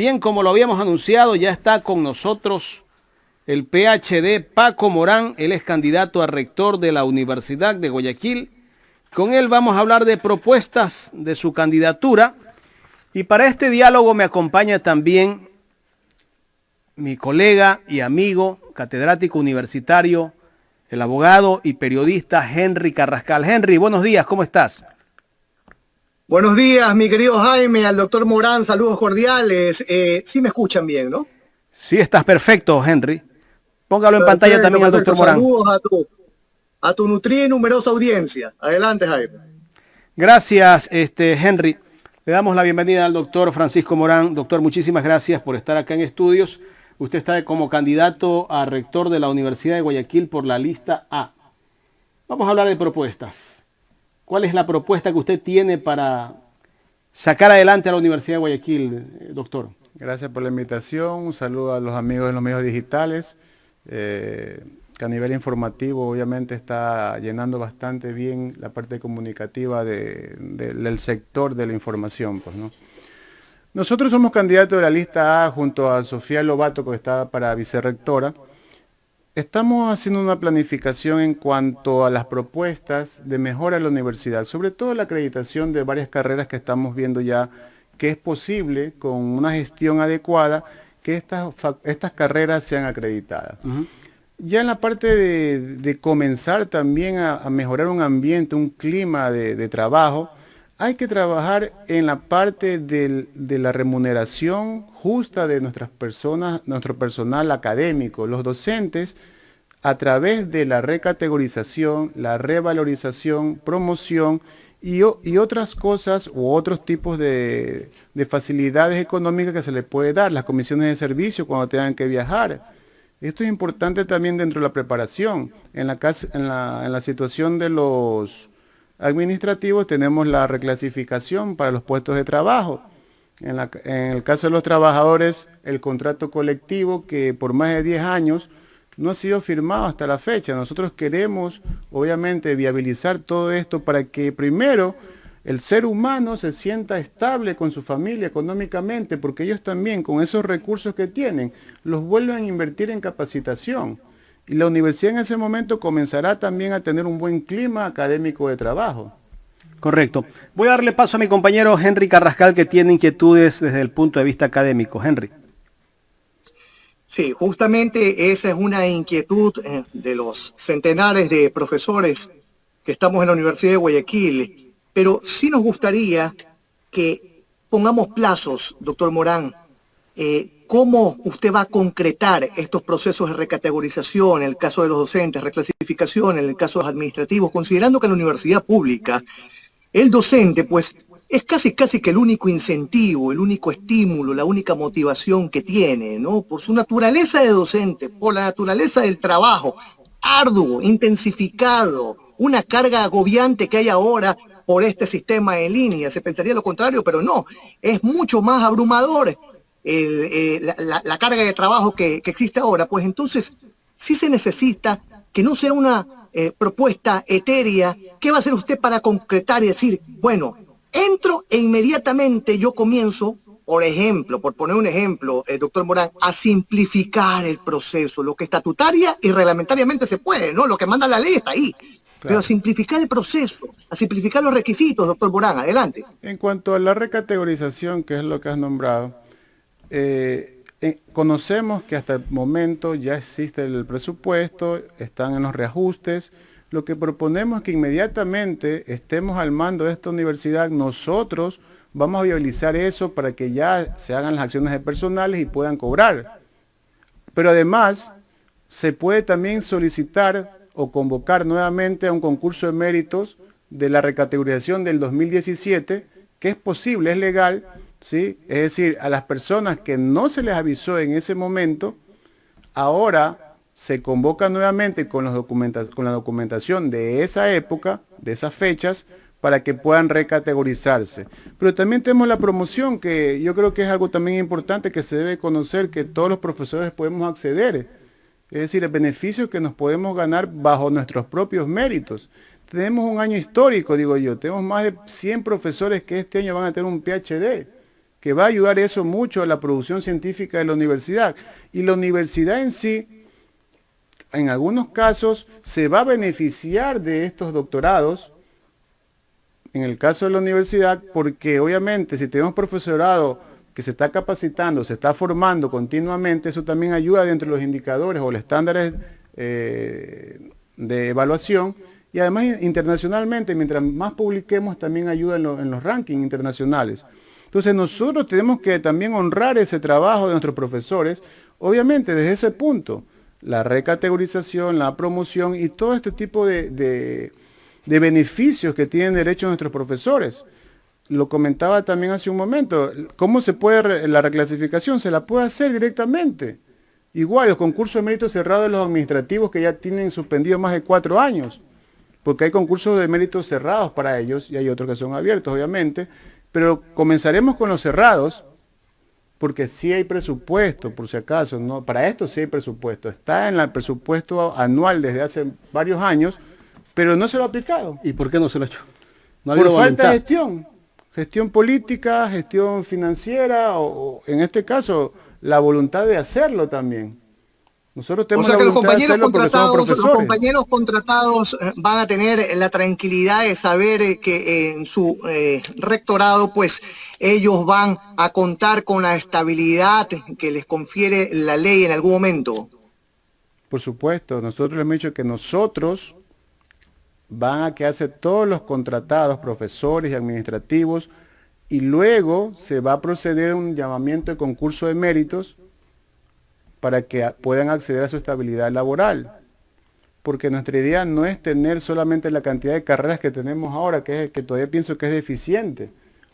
Bien, como lo habíamos anunciado, ya está con nosotros el PhD Paco Morán. Él es candidato a rector de la Universidad de Guayaquil. Con él vamos a hablar de propuestas de su candidatura. Y para este diálogo me acompaña también mi colega y amigo, catedrático universitario, el abogado y periodista Henry Carrascal. Henry, buenos días, ¿cómo estás? Buenos días, mi querido Jaime, al doctor Morán, saludos cordiales. Sí me escuchan bien, ¿no? Sí, estás perfecto, Henry. Póngalo en pantalla también al doctor Morán. Saludos a tu nutrida y numerosa audiencia. Adelante, Jaime. Gracias, Henry. Le damos la bienvenida al doctor Francisco Morán. Doctor, muchísimas gracias por estar acá en estudios. Usted está como candidato a rector de la Universidad de Guayaquil por la lista A. Vamos a hablar de propuestas. ¿Cuál es la propuesta que usted tiene para sacar adelante a la Universidad de Guayaquil, doctor? Gracias por la invitación. Un saludo a los amigos de los medios digitales, que a nivel informativo obviamente está llenando bastante bien la parte comunicativa del sector de la información, pues, ¿no? Nosotros somos candidatos de la lista A junto a Sofía Lobato, que está para vicerrectora. Estamos haciendo una planificación en cuanto a las propuestas de mejora de la universidad, sobre todo la acreditación de varias carreras que estamos viendo ya que es posible, con una gestión adecuada, que estas carreras sean acreditadas. Ya en la parte de comenzar también a mejorar un ambiente, un clima de trabajo, hay que trabajar en la parte de la remuneración justa de nuestras personas, nuestro personal académico, los docentes, a través de la recategorización, la revalorización, promoción y otras cosas u otros tipos de facilidades económicas que se les puede dar, las comisiones de servicio cuando tengan que viajar. Esto es importante también dentro de la preparación. En la situación de los administrativos tenemos la reclasificación para los puestos de trabajo. En el caso de los trabajadores, el contrato colectivo que por más de 10 años no ha sido firmado hasta la fecha. Nosotros queremos, obviamente, viabilizar todo esto para que primero el ser humano se sienta estable con su familia económicamente, porque ellos también, con esos recursos que tienen, los vuelven a invertir en capacitación. Y la universidad en ese momento comenzará también a tener un buen clima académico de trabajo. Correcto. Voy a darle paso a mi compañero Henry Carrascal, que tiene inquietudes desde el punto de vista académico. Henry. Sí, justamente esa es una inquietud de los centenares de profesores que estamos en la Universidad de Guayaquil, pero sí nos gustaría que pongamos plazos, doctor Morán. ¿Cómo usted va a concretar estos procesos de recategorización en el caso de los docentes, reclasificación en el caso de los administrativos, considerando que en la universidad pública el docente, pues, es casi que el único incentivo, el único estímulo, la única motivación que tiene, ¿no? Por su naturaleza de docente, por la naturaleza del trabajo arduo, intensificado, una carga agobiante que hay ahora por este sistema en línea. Se pensaría lo contrario, pero no, es mucho más abrumador la carga de trabajo que existe ahora. Pues entonces sí se necesita que no sea una propuesta etérea. ¿Qué va a hacer usted para concretar y decir, bueno, entro e inmediatamente yo comienzo, por ejemplo, por poner un ejemplo, doctor Morán, a simplificar el proceso, lo que estatutaria y reglamentariamente se puede, ¿no? Lo que manda la ley está ahí. Claro. Pero a simplificar el proceso, a simplificar los requisitos, doctor Morán, adelante. En cuanto a la recategorización, que es lo que has nombrado, conocemos que hasta el momento ya existe el presupuesto, están en los reajustes. Lo que proponemos es que inmediatamente estemos al mando de esta universidad, nosotros vamos a viabilizar eso para que ya se hagan las acciones de personales y puedan cobrar. Pero además, se puede también solicitar o convocar nuevamente a un concurso de méritos de la recategorización del 2017, que es posible, es legal, ¿sí? Es decir, a las personas que no se les avisó en ese momento, ahora se convoca nuevamente con la documentación de esa época, de esas fechas, para que puedan recategorizarse. Pero también tenemos la promoción, que yo creo que es algo también importante que se debe conocer, que todos los profesores podemos acceder. Es decir, el beneficio que nos podemos ganar bajo nuestros propios méritos. Tenemos un año histórico, digo yo. Tenemos más de 100 profesores que este año van a tener un PhD. que va a ayudar eso mucho a la producción científica de la universidad. Y la universidad en sí, en algunos casos, se va a beneficiar de estos doctorados, en el caso de la universidad, porque obviamente si tenemos profesorado que se está capacitando, se está formando continuamente, eso también ayuda dentro de los indicadores o los estándares de evaluación, y además internacionalmente, mientras más publiquemos, también ayuda en los rankings internacionales. Entonces nosotros tenemos que también honrar ese trabajo de nuestros profesores, obviamente desde ese punto, la recategorización, la promoción y todo este tipo de beneficios que tienen derecho nuestros profesores. Lo comentaba también hace un momento, ¿cómo se puede la reclasificación? Se la puede hacer directamente. Igual, los concursos de mérito cerrados de los administrativos que ya tienen suspendido más de 4 años, porque hay concursos de mérito cerrados para ellos y hay otros que son abiertos, obviamente, pero comenzaremos con los cerrados, porque sí hay presupuesto, por si acaso, ¿no? Para esto sí hay presupuesto, está en el presupuesto anual desde hace varios años, pero no se lo ha aplicado. ¿Y por qué no se lo ha hecho? No ha Por habido falta de voluntad. gestión política, gestión financiera, o en este caso, la voluntad de hacerlo también. Nosotros O tenemos sea la que los voluntad de hacerlo porque somos los profesores. compañeros contratados van a tener la tranquilidad de saber que en su rectorado, pues ellos van a contar con la estabilidad que les confiere la ley en algún momento. Por supuesto, nosotros les hemos dicho que nosotros van a quedarse todos los contratados, profesores y administrativos, y luego se va a proceder a un llamamiento de concurso de méritos para que puedan acceder a su estabilidad laboral. Porque nuestra idea no es tener solamente la cantidad de carreras que tenemos ahora, que todavía pienso que es deficiente.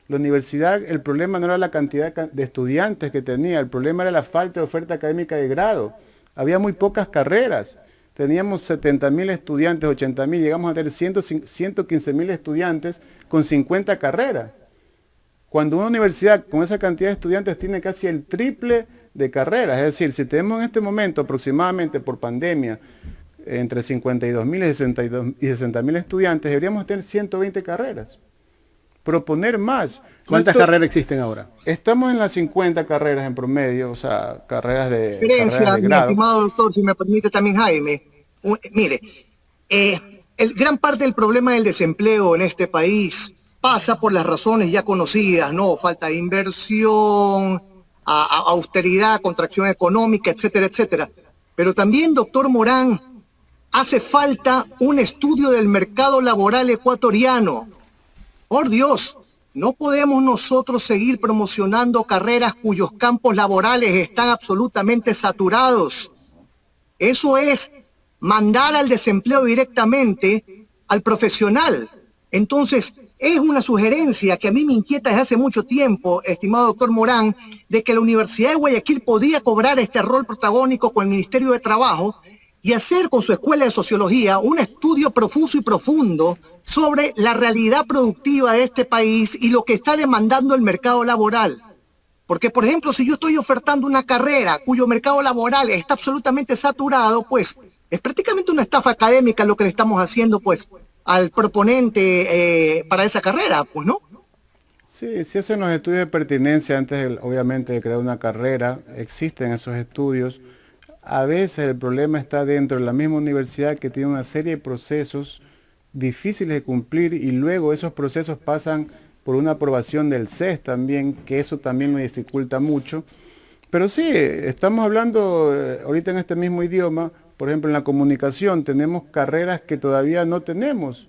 La universidad, el problema no era la cantidad de estudiantes que tenía, el problema era la falta de oferta académica de grado. Había muy pocas carreras. Teníamos 70.000 estudiantes, 80.000, llegamos a tener 115.000 estudiantes con 50 carreras. Cuando una universidad con esa cantidad de estudiantes tiene casi el triple de carreras, es decir, si tenemos en este momento aproximadamente por pandemia entre 52.000 y 60.000 estudiantes, deberíamos tener 120 carreras. Proponer más. ¿Cuántas carreras existen ahora? Estamos en las 50 carreras en promedio, o sea, carreras de Mi grado. estimado doctor, si me permite también Jaime, mire, gran parte del problema del desempleo en este país pasa por las razones ya conocidas, ¿no? Falta de inversión, austeridad, contracción económica, etcétera, etcétera. Pero también, doctor Morán, hace falta un estudio del mercado laboral ecuatoriano. Por Dios, no podemos nosotros seguir promocionando carreras cuyos campos laborales están absolutamente saturados. Eso es mandar al desempleo directamente al profesional. Entonces, es una sugerencia que a mí me inquieta desde hace mucho tiempo, estimado doctor Morán, de que la Universidad de Guayaquil podía cobrar este rol protagónico con el Ministerio de Trabajo y hacer con su Escuela de Sociología un estudio profuso y profundo sobre la realidad productiva de este país y lo que está demandando el mercado laboral. Porque, por ejemplo, si yo estoy ofertando una carrera cuyo mercado laboral está absolutamente saturado, pues es prácticamente una estafa académica lo que le estamos haciendo, pues, al proponente para esa carrera, pues, ¿no? Sí, se hacen los estudios de pertinencia antes, obviamente, de crear una carrera. Existen esos estudios. A veces el problema está dentro de la misma universidad que tiene una serie de procesos difíciles de cumplir y luego esos procesos pasan por una aprobación del CES también, que eso también me dificulta mucho. Pero sí, estamos hablando ahorita en este mismo idioma, por ejemplo en la comunicación tenemos carreras que todavía no tenemos.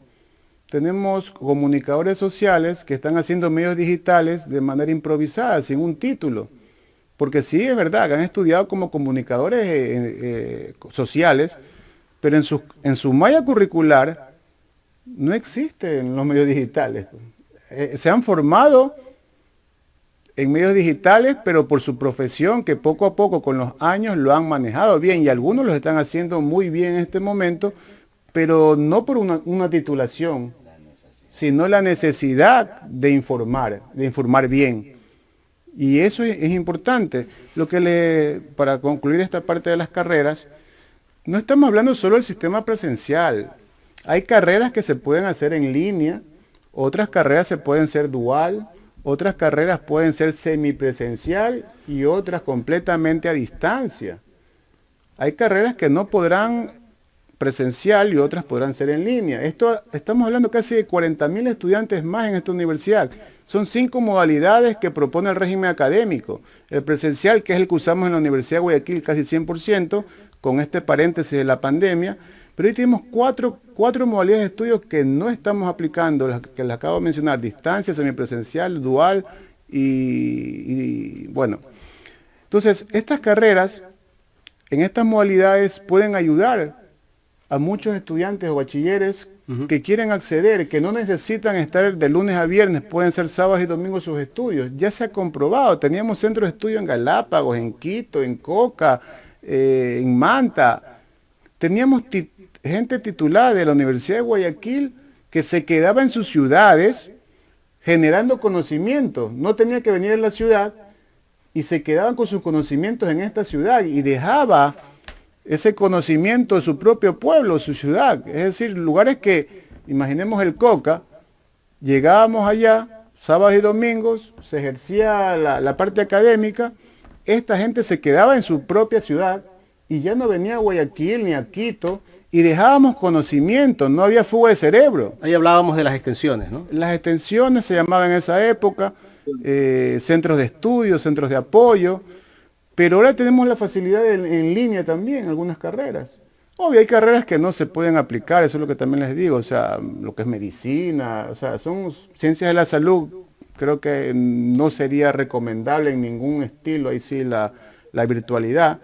Tenemos comunicadores sociales que están haciendo medios digitales de manera improvisada, sin un título. Porque sí, es verdad, que han estudiado como comunicadores sociales, pero en su malla curricular no existen los medios digitales. Se han formado en medios digitales, pero por su profesión, que poco a poco con los años lo han manejado bien, y algunos los están haciendo muy bien en este momento, pero no por una titulación, sino la necesidad de informar bien. Y eso es importante. Para concluir esta parte de las carreras, no estamos hablando solo del sistema presencial. Hay carreras que se pueden hacer en línea, otras carreras se pueden hacer dual, otras carreras pueden ser semipresencial y otras completamente a distancia. Hay carreras que no podrán presencial y otras podrán ser en línea. Estamos hablando casi de 40.000 estudiantes más en esta universidad. Son 5 modalidades que propone el régimen académico. El presencial, que es el que usamos en la Universidad de Guayaquil casi 100%, con este paréntesis de la pandemia, pero hoy tenemos cuatro modalidades de estudios que no estamos aplicando, las que les acabo de mencionar: distancia, semipresencial, dual y bueno. Entonces, estas carreras, en estas modalidades, pueden ayudar a muchos estudiantes o bachilleres que quieren acceder, que no necesitan estar de lunes a viernes, pueden ser sábados y domingos sus estudios. Ya se ha comprobado, teníamos centros de estudio en Galápagos, en Quito, en Coca, en Manta. Teníamos gente titulada de la Universidad de Guayaquil que se quedaba en sus ciudades generando conocimiento. No tenía que venir a la ciudad y se quedaban con sus conocimientos en esta ciudad y dejaba ese conocimiento de su propio pueblo, su ciudad. Es decir, lugares que, imaginemos el Coca, llegábamos allá, sábados y domingos, se ejercía la parte académica, esta gente se quedaba en su propia ciudad y ya no venía a Guayaquil ni a Quito, y dejábamos conocimiento, no había fuga de cerebro. Ahí hablábamos de las extensiones, ¿no? Las extensiones se llamaban en esa época, centros de estudio, centros de apoyo, pero ahora tenemos la facilidad en línea también, algunas carreras. Obvio, hay carreras que no se pueden aplicar, eso es lo que también les digo, o sea, lo que es medicina, o sea, son ciencias de la salud, creo que no sería recomendable en ningún estilo, ahí sí la virtualidad,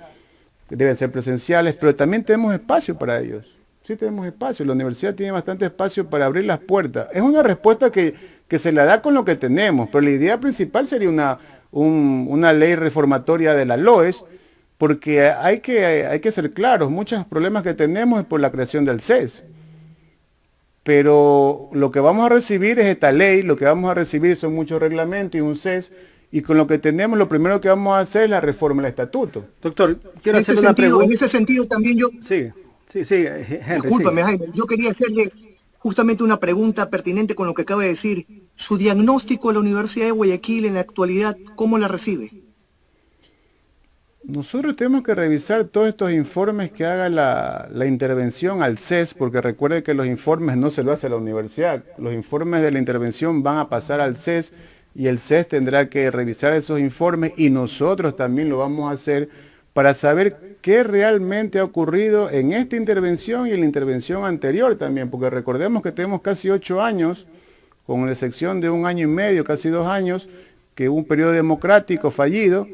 deben ser presenciales, pero también tenemos espacio para ellos. Sí tenemos espacio, la universidad tiene bastante espacio para abrir las puertas. Es una respuesta que se la da con lo que tenemos, pero la idea principal sería una ley reformatoria de la LOES, porque hay que ser claros, muchos problemas que tenemos es por la creación del CES. Pero lo que vamos a recibir es esta ley, lo que vamos a recibir son muchos reglamentos y un CES, y con lo que tenemos, lo primero que vamos a hacer es la reforma del estatuto. Doctor, quiero hacerle una pregunta. En ese sentido también yo... Sí, Henry. Discúlpame, Jaime, yo quería hacerle justamente una pregunta pertinente con lo que acaba de decir. Su diagnóstico de la Universidad de Guayaquil en la actualidad, ¿cómo la recibe? Nosotros tenemos que revisar todos estos informes que haga la intervención al CES, porque recuerde que los informes no se lo hace la universidad. Los informes de la intervención van a pasar al CES, y el CES tendrá que revisar esos informes, y nosotros también lo vamos a hacer para saber qué realmente ha ocurrido en esta intervención y en la intervención anterior también, porque recordemos que tenemos casi 8 años, con la excepción de 1 año y medio, casi 2 años, que hubo un periodo democrático fallido,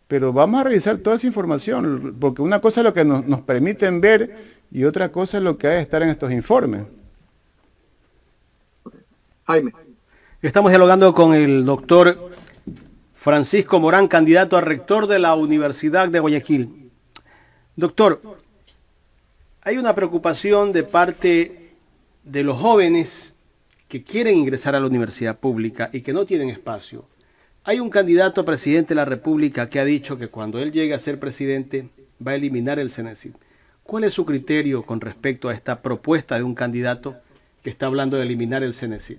pero vamos a revisar toda esa información, porque una cosa es lo que nos permiten ver y otra cosa es lo que hay de estar en estos informes. Jaime. Estamos dialogando con el doctor Francisco Morán, candidato a rector de la Universidad de Guayaquil. Doctor, hay una preocupación de parte de los jóvenes que quieren ingresar a la universidad pública y que no tienen espacio. Hay un candidato a presidente de la República que ha dicho que cuando él llegue a ser presidente va a eliminar el CENESID. ¿Cuál es su criterio con respecto a esta propuesta de un candidato que está hablando de eliminar el CENESID?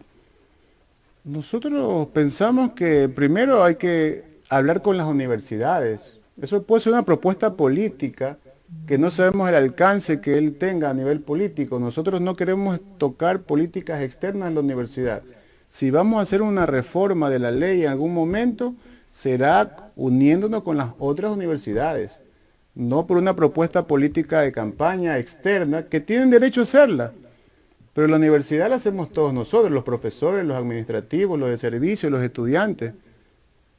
Nosotros pensamos que primero hay que hablar con las universidades. Eso puede ser una propuesta política que no sabemos el alcance que él tenga a nivel político. Nosotros no queremos tocar políticas externas en la universidad. Si vamos a hacer una reforma de la ley en algún momento, será uniéndonos con las otras universidades, no por una propuesta política de campaña externa, que tienen derecho a hacerla. Pero la universidad la hacemos todos nosotros, los profesores, los administrativos, los de servicio, los estudiantes.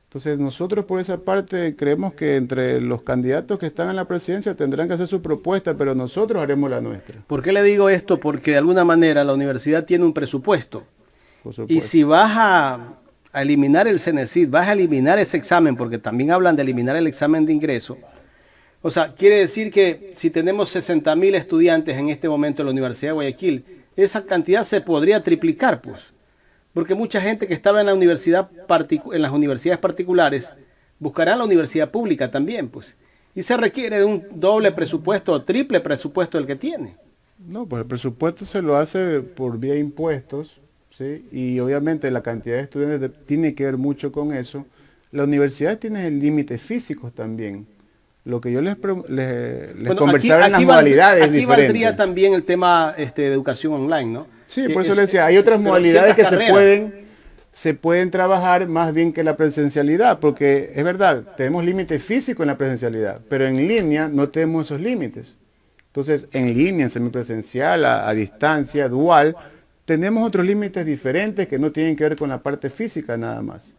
Entonces nosotros por esa parte creemos que entre los candidatos que están en la presidencia tendrán que hacer su propuesta, pero nosotros haremos la nuestra. ¿Por qué le digo esto? Porque de alguna manera la universidad tiene un presupuesto. Y si vas a eliminar el CENESID, vas a eliminar ese examen, porque también hablan de eliminar el examen de ingreso. O sea, quiere decir que si tenemos 60.000 estudiantes en este momento en la Universidad de Guayaquil, esa cantidad se podría triplicar, pues. Porque mucha gente que estaba en la universidad en las universidades particulares buscará la universidad pública también, pues. Y se requiere de un doble presupuesto o triple presupuesto del que tiene. No, pues el presupuesto se lo hace por vía impuestos, ¿sí? Y obviamente la cantidad de estudiantes tiene que ver mucho con eso. La universidad tiene límites físicos también. Lo que yo les Bueno, conversaba en las modalidades aquí valdría diferentes. también el tema de educación online, ¿no? Sí, Que por eso le decía, hay otras pero modalidades ciertas que carreras. se pueden trabajar más bien que la presencialidad, porque es verdad, tenemos límites físicos en la presencialidad, pero en línea no tenemos esos límites. Entonces, en línea, en semipresencial, a distancia, dual, tenemos otros límites diferentes que no tienen que ver con la parte física nada más.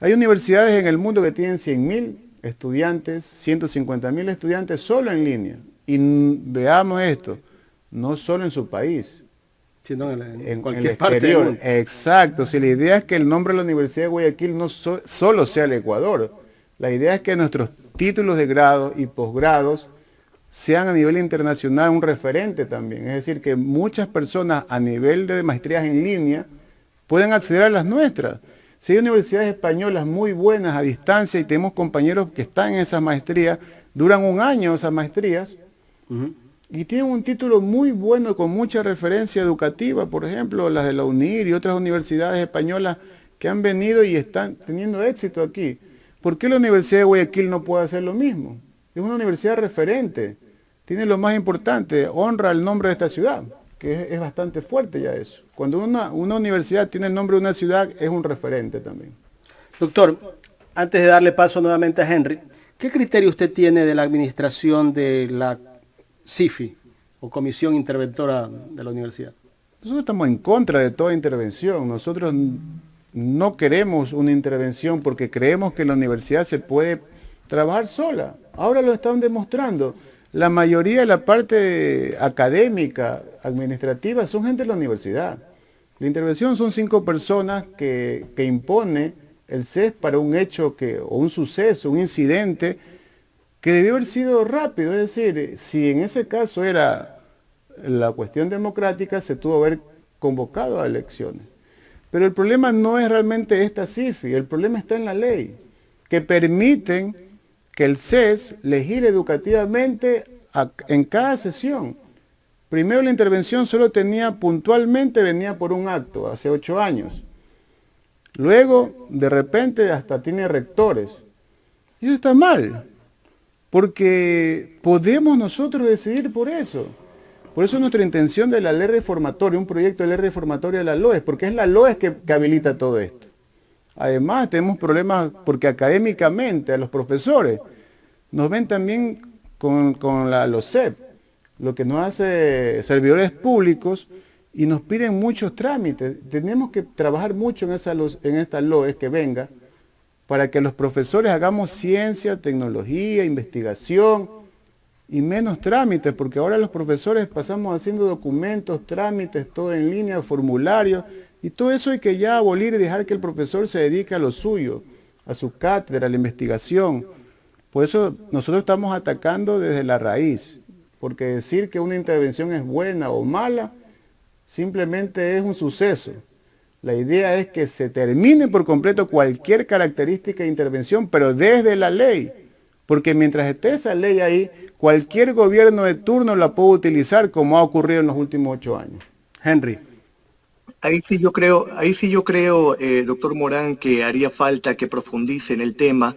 Hay universidades en el mundo que tienen 100.000 estudiantes, 150.000 estudiantes solo en línea. Y veamos esto, no solo en su país, Sino en en el cualquier parte del exterior. mundo. Exacto, si la idea es que el nombre de la Universidad de Guayaquil no solo sea el Ecuador, la idea es que nuestros títulos de grado y posgrados sean a nivel internacional un referente también. Es decir, que muchas personas a nivel de maestrías en línea puedan acceder a las nuestras. Si hay universidades españolas muy buenas a distancia y tenemos compañeros que están en esas maestrías, duran un año esas maestrías, Ujú. y tienen un título muy bueno con mucha referencia educativa, por ejemplo, las de la UNIR y otras universidades españolas que han venido y están teniendo éxito aquí. ¿Por qué la Universidad de Guayaquil no puede hacer lo mismo? Es una universidad referente, tiene lo más importante, honra el nombre de esta ciudad, que es bastante fuerte ya eso. Cuando una universidad tiene el nombre de una ciudad, es un referente también. Doctor, antes de darle paso nuevamente a Henry, ¿qué criterio usted tiene de la administración de la CIFI o Comisión Interventora de la Universidad? Nosotros estamos en contra de toda intervención. Nosotros no queremos una intervención porque creemos que la universidad se puede trabajar sola. Ahora lo están demostrando. La mayoría de la parte académica, administrativa, son gente de la universidad. La intervención son 5 personas que impone el CES para un hecho o un suceso, un incidente que debió haber sido rápido. Es decir, si en ese caso era la cuestión democrática, se tuvo que haber convocado a elecciones. Pero el problema no es realmente esta CIFI, el problema está en la ley, que permiten que el CES legisle educativamente en cada sesión. Primero la intervención solo puntualmente venía por un acto, hace 8 años. Luego, de repente, hasta tiene rectores. Y eso está mal, porque podemos nosotros decidir por eso. Por eso nuestra intención de la ley reformatoria, un proyecto de ley reformatoria de la LOES, porque es la LOES que habilita todo esto. Además, tenemos problemas porque académicamente a los profesores nos ven también con la LOCEP, lo que nos hace servidores públicos, y nos piden muchos trámites. Tenemos que trabajar mucho en esta LOES que venga, para que los profesores hagamos ciencia, tecnología, investigación, y menos trámites, porque ahora los profesores pasamos haciendo documentos, trámites, todo en línea, formularios, y todo eso hay que ya abolir y dejar que el profesor se dedique a lo suyo, a su cátedra, a la investigación. Por eso nosotros estamos atacando desde la raíz, porque decir que una intervención es buena o mala, simplemente es un suceso. La idea es que se termine por completo cualquier característica de intervención, pero desde la ley, porque mientras esté esa ley ahí, cualquier gobierno de turno la puede utilizar, como ha ocurrido en los últimos 8 años. Henry. Ahí sí yo creo, doctor Morán, que haría falta que profundice en el tema,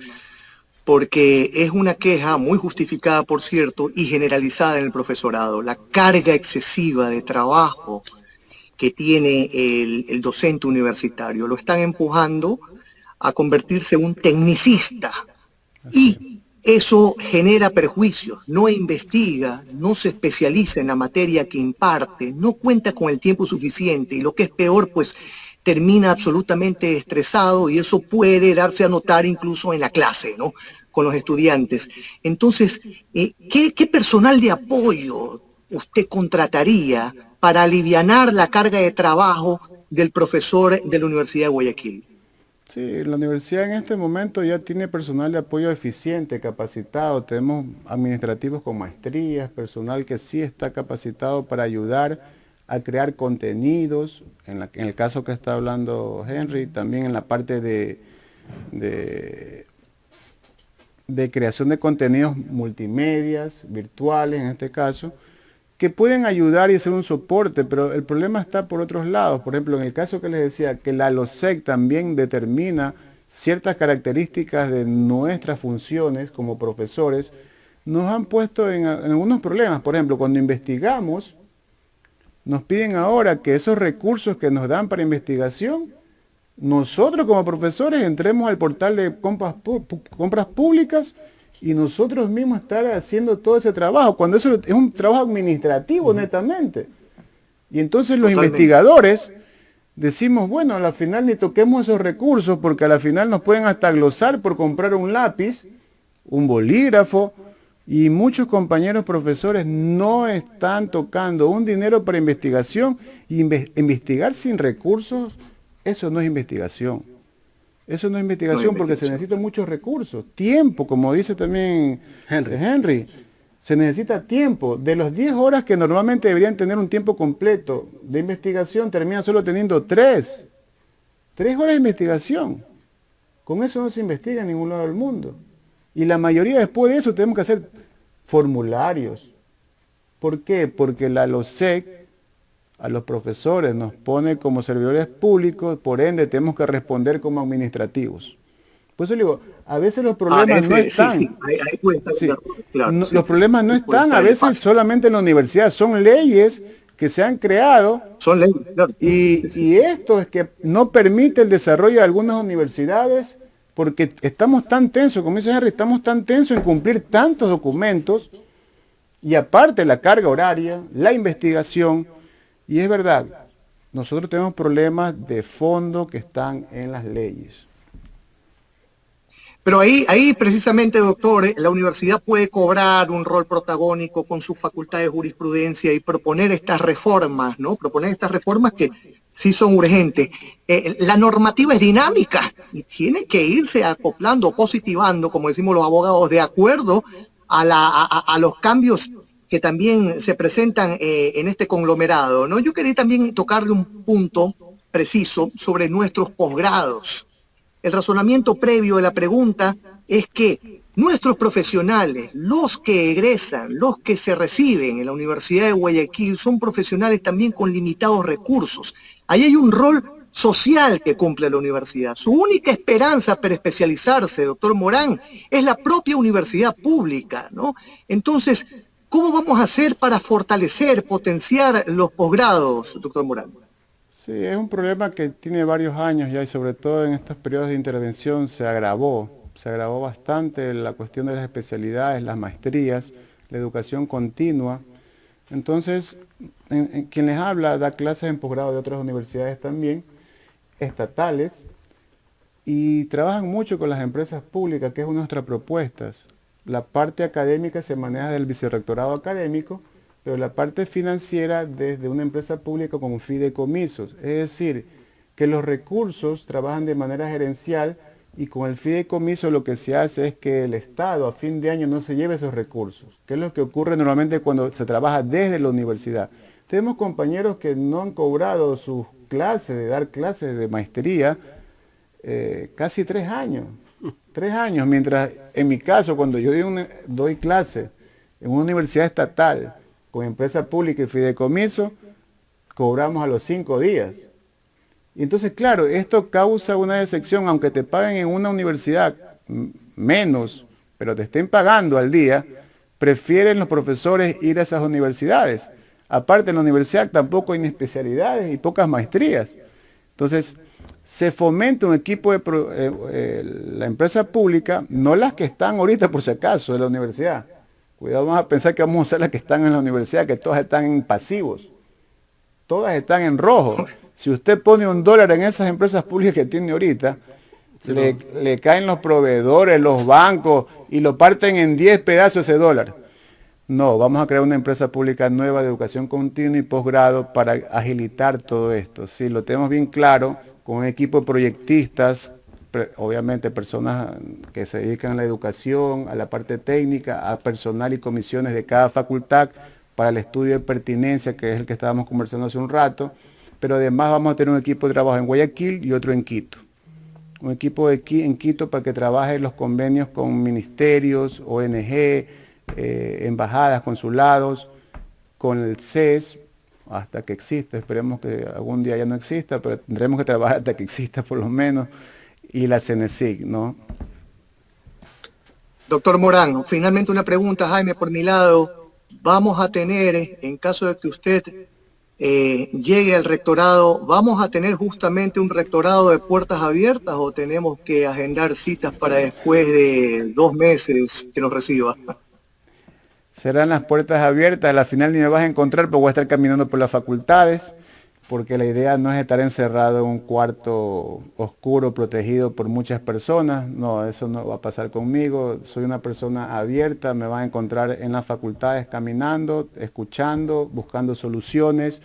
porque es una queja muy justificada, por cierto, y generalizada en el profesorado. La carga excesiva de trabajo que tiene el docente universitario lo están empujando a convertirse en un tecnicista. Y eso genera perjuicios, no investiga, no se especializa en la materia que imparte, no cuenta con el tiempo suficiente y lo que es peor, pues termina absolutamente estresado y eso puede darse a notar incluso en la clase, ¿no? Con los estudiantes. Entonces, ¿qué personal de apoyo usted contrataría para alivianar la carga de trabajo del profesor de la Universidad de Guayaquil? Sí, la universidad en este momento ya tiene personal de apoyo eficiente, capacitado. Tenemos administrativos con maestrías, personal que sí está capacitado para ayudar a crear contenidos, en el caso que está hablando Henry, también en la parte de creación de contenidos multimedias, virtuales en este caso, que pueden ayudar y ser un soporte, pero el problema está por otros lados. Por ejemplo, en el caso que les decía, que la LOSEC también determina ciertas características de nuestras funciones como profesores, nos han puesto en algunos problemas. Por ejemplo, cuando investigamos, nos piden ahora que esos recursos que nos dan para investigación, nosotros como profesores entremos al portal de compras públicas y nosotros mismos estar haciendo todo ese trabajo, cuando eso es un trabajo administrativo netamente. Y entonces los investigadores decimos, bueno, a la final ni toquemos esos recursos porque a la final nos pueden hasta glosar por comprar un lápiz, un bolígrafo, y muchos compañeros profesores no están tocando un dinero para investigación. Y investigar sin recursos, eso no es investigación. Eso no es investigación porque se necesitan muchos recursos. Tiempo, como dice también Henry, se necesita tiempo. De los 10 horas que normalmente deberían tener un tiempo completo de investigación, terminan solo teniendo 3. 3 horas de investigación. Con eso no se investiga en ningún lado del mundo. Y la mayoría después de eso tenemos que hacer formularios. ¿Por qué? Porque la LOSEC a los profesores nos pone como servidores públicos, por ende tenemos que responder como administrativos. Por eso le digo, a veces los problemas no están. Los problemas no están a veces solamente en la universidad, son leyes que se han creado. Son leyes, claro. Y esto es que no permite el desarrollo de algunas universidades porque estamos tan tensos, como dice Henry, estamos tan tensos en cumplir tantos documentos y aparte la carga horaria, la investigación. Y es verdad, nosotros tenemos problemas de fondo que están en las leyes. Pero ahí precisamente, doctor, la universidad puede cobrar un rol protagónico con su facultad de jurisprudencia y proponer estas reformas, ¿no? Proponer estas reformas que sí son urgentes. La normativa es dinámica y tiene que irse acoplando, positivando, como decimos los abogados, de acuerdo a los cambios que también se presentan en este conglomerado, ¿no? Yo quería también tocarle un punto preciso sobre nuestros posgrados. El razonamiento previo de la pregunta es que nuestros profesionales, los que egresan, los que se reciben en la Universidad de Guayaquil, son profesionales también con limitados recursos. Ahí hay un rol social que cumple la universidad. Su única esperanza para especializarse, doctor Morán, es la propia universidad pública, ¿no? Entonces, ¿cómo vamos a hacer para fortalecer, potenciar los posgrados, doctor Morán? Sí, es un problema que tiene varios años ya y sobre todo en estos periodos de intervención se agravó bastante la cuestión de las especialidades, las maestrías, la educación continua. Entonces, quien les habla da clases en posgrado de otras universidades también, estatales, y trabajan mucho con las empresas públicas, que es una de nuestras propuestas. La parte académica se maneja del vicerrectorado académico, pero la parte financiera desde una empresa pública con fideicomisos. Es decir, que los recursos trabajan de manera gerencial y con el fideicomiso lo que se hace es que el Estado a fin de año no se lleve esos recursos, que es lo que ocurre normalmente cuando se trabaja desde la universidad. Tenemos compañeros que no han cobrado sus clases, de dar clases de maestría, casi 3 años. 3 años, mientras en mi caso, cuando yo doy clase en una universidad estatal, con empresa pública y fideicomiso, cobramos a los 5 días. Y entonces, claro, esto causa una decepción, aunque te paguen en una universidad menos, pero te estén pagando al día, prefieren los profesores ir a esas universidades. Aparte, en la universidad tampoco hay ni especialidades y pocas maestrías. Entonces, se fomenta un equipo de la empresa pública, no las que están ahorita por si acaso de la universidad. Cuidado, vamos a pensar que vamos a usar las que están en la universidad, que todas están en pasivos. Todas están en rojo. Si usted pone $1 en esas empresas públicas que tiene ahorita, le caen los proveedores, los bancos, y lo parten en 10 pedazos ese dólar. No, vamos a crear una empresa pública nueva de educación continua y posgrado para agilitar todo esto. Sí, lo tenemos bien claro, con un equipo de proyectistas, obviamente personas que se dedican a la educación, a la parte técnica, a personal y comisiones de cada facultad para el estudio de pertinencia, que es el que estábamos conversando hace un rato, pero además vamos a tener un equipo de trabajo en Guayaquil y otro en Quito. Un equipo en Quito para que trabaje los convenios con ministerios, ONG, embajadas, consulados, con el CES hasta que exista, esperemos que algún día ya no exista, pero tendremos que trabajar hasta que exista por lo menos, y la CENESIC, ¿no? Doctor Morán, finalmente una pregunta, Jaime, por mi lado. ¿Vamos a tener, en caso de que usted llegue al rectorado, vamos a tener justamente un rectorado de puertas abiertas o tenemos que agendar citas para después de 2 meses que nos reciba? Serán las puertas abiertas, a la final ni me vas a encontrar, pero voy a estar caminando por las facultades, porque la idea no es estar encerrado en un cuarto oscuro, protegido por muchas personas. No, eso no va a pasar conmigo. Soy una persona abierta, me van a encontrar en las facultades caminando, escuchando, buscando soluciones.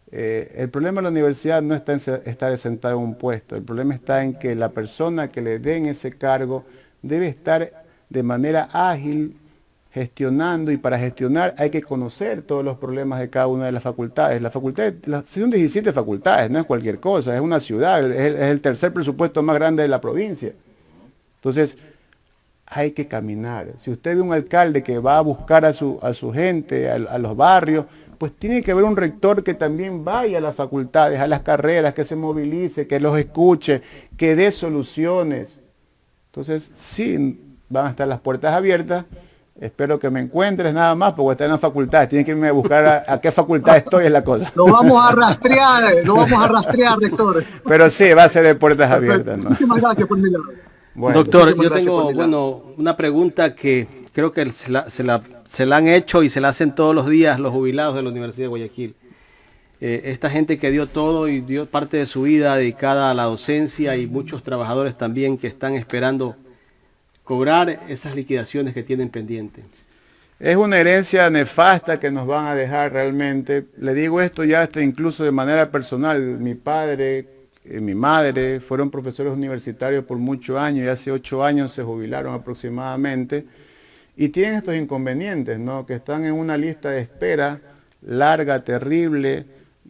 El problema de la universidad no está en estar sentado en un puesto, el problema está en que la persona que le den ese cargo debe estar de manera ágil, gestionando, y para gestionar hay que conocer todos los problemas de cada una de las facultades. La facultad, son 17 facultades, no es cualquier cosa, es una ciudad, es el tercer presupuesto más grande de la provincia. Entonces, hay que caminar. Si usted ve un alcalde que va a buscar a su gente, a los barrios, pues tiene que haber un rector que también vaya a las facultades, a las carreras, que se movilice, que los escuche, que dé soluciones. Entonces, sí, van a estar las puertas abiertas. Espero que me encuentres nada más, porque está en la facultad. Tienes que irme a buscar a qué facultad estoy, es la cosa. Lo vamos a rastrear, rector. Pero sí, va a ser de puertas abiertas, ¿no? Muchísimas gracias por mi lado. Bueno, doctor, yo tengo una pregunta que creo que se la han hecho y se la hacen todos los días los jubilados de la Universidad de Guayaquil. Esta gente que dio todo y dio parte de su vida dedicada a la docencia, y muchos trabajadores también que están esperando cobrar esas liquidaciones que tienen pendientes. Es una herencia nefasta que nos van a dejar realmente. Le digo esto ya hasta incluso de manera personal. Mi padre, mi madre fueron profesores universitarios por muchos años y hace 8 años se jubilaron aproximadamente. Y tienen estos inconvenientes, ¿no? Que están en una lista de espera larga, terrible,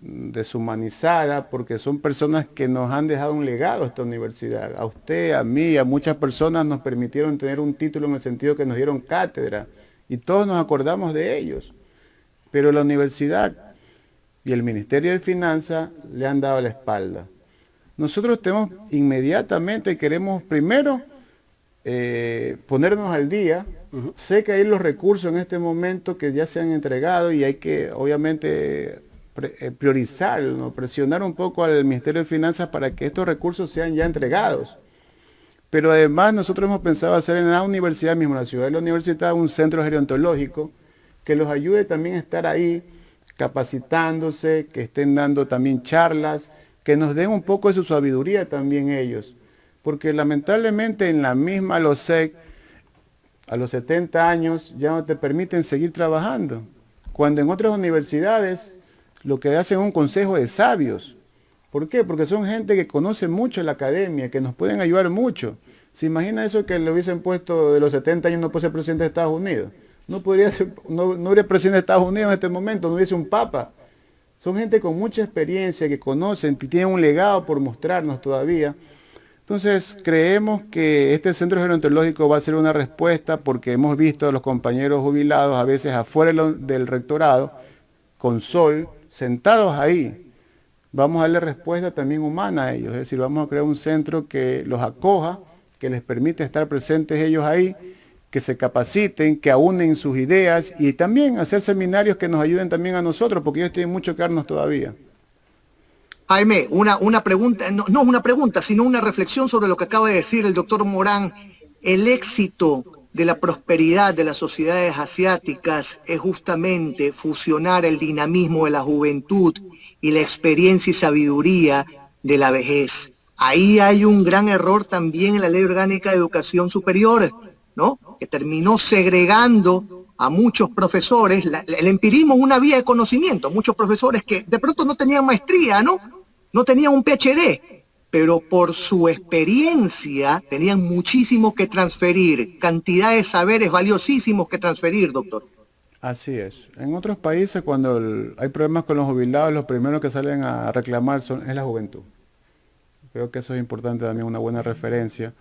deshumanizada, porque son personas que nos han dejado un legado a esta universidad. A usted, a mí, a muchas personas nos permitieron tener un título en el sentido que nos dieron cátedra y todos nos acordamos de ellos. Pero la universidad y el Ministerio de Finanzas le han dado la espalda. Nosotros tenemos inmediatamente, queremos primero ponernos al día. Sé que hay los recursos en este momento que ya se han entregado y hay que obviamente priorizar, ¿no? Presionar un poco al Ministerio de Finanzas para que estos recursos sean ya entregados. Pero además nosotros hemos pensado hacer en la universidad misma, en la ciudad de la universidad, un centro gerontológico que los ayude también a estar ahí capacitándose, que estén dando también charlas, que nos den un poco de su sabiduría también ellos. Porque lamentablemente en la misma LOSEC, a los 70 años ya no te permiten seguir trabajando. Cuando en otras universidades lo que hacen es un consejo de sabios. ¿Por qué? Porque son gente que conoce mucho la academia, que nos pueden ayudar mucho. ¿Se imagina eso que le hubiesen puesto de los 70 años no puede ser presidente de Estados Unidos? No podría ser, no hubiera presidente de Estados Unidos en este momento, no hubiese un papa. Son gente con mucha experiencia, que conocen, que tienen un legado por mostrarnos todavía. Entonces creemos que este centro gerontológico va a ser una respuesta, porque hemos visto a los compañeros jubilados a veces afuera del rectorado, con sol, sentados ahí. Vamos a darle respuesta también humana a ellos, es decir, vamos a crear un centro que los acoja, que les permite estar presentes ellos ahí, que se capaciten, que aúnen sus ideas y también hacer seminarios que nos ayuden también a nosotros, porque ellos tienen mucho que darnos todavía. Jaime, una pregunta, no una pregunta, sino una reflexión sobre lo que acaba de decir el doctor Morán. El éxito de la prosperidad de las sociedades asiáticas es justamente fusionar el dinamismo de la juventud y la experiencia y sabiduría de la vejez. Ahí hay un gran error también en la Ley Orgánica de Educación Superior, ¿no? Que terminó segregando a muchos profesores. El empirismo es una vía de conocimiento. Muchos profesores que de pronto no tenían maestría, ¿no? No tenían un PhD, pero por su experiencia tenían muchísimo que transferir, cantidad de saberes valiosísimos que transferir, doctor. Así es. En otros países, cuando hay problemas con los jubilados, los primeros que salen a reclamar es la juventud. Creo que eso es importante también, una buena referencia.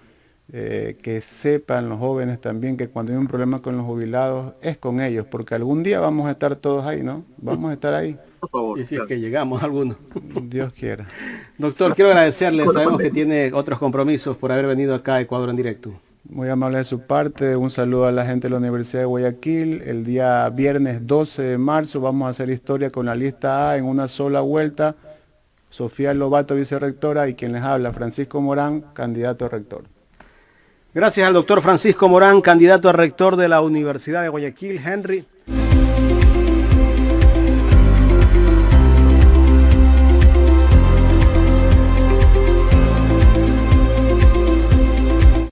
que sepan los jóvenes también que cuando hay un problema con los jubilados es con ellos, porque algún día vamos a estar todos ahí, ¿no? Vamos a estar ahí. Por favor. Y si es que llegamos a alguno. Dios quiera. Doctor, quiero agradecerle, sabemos que tiene otros compromisos por haber venido acá a Ecuador en directo. Muy amable de su parte, un saludo a la gente de la Universidad de Guayaquil. El día viernes 12 de marzo vamos a hacer historia con la lista A en una sola vuelta. Sofía Lobato, vicerrectora, y quien les habla, Francisco Morán, candidato a rector. Gracias al doctor Francisco Morán, candidato a rector de la Universidad de Guayaquil. Henry.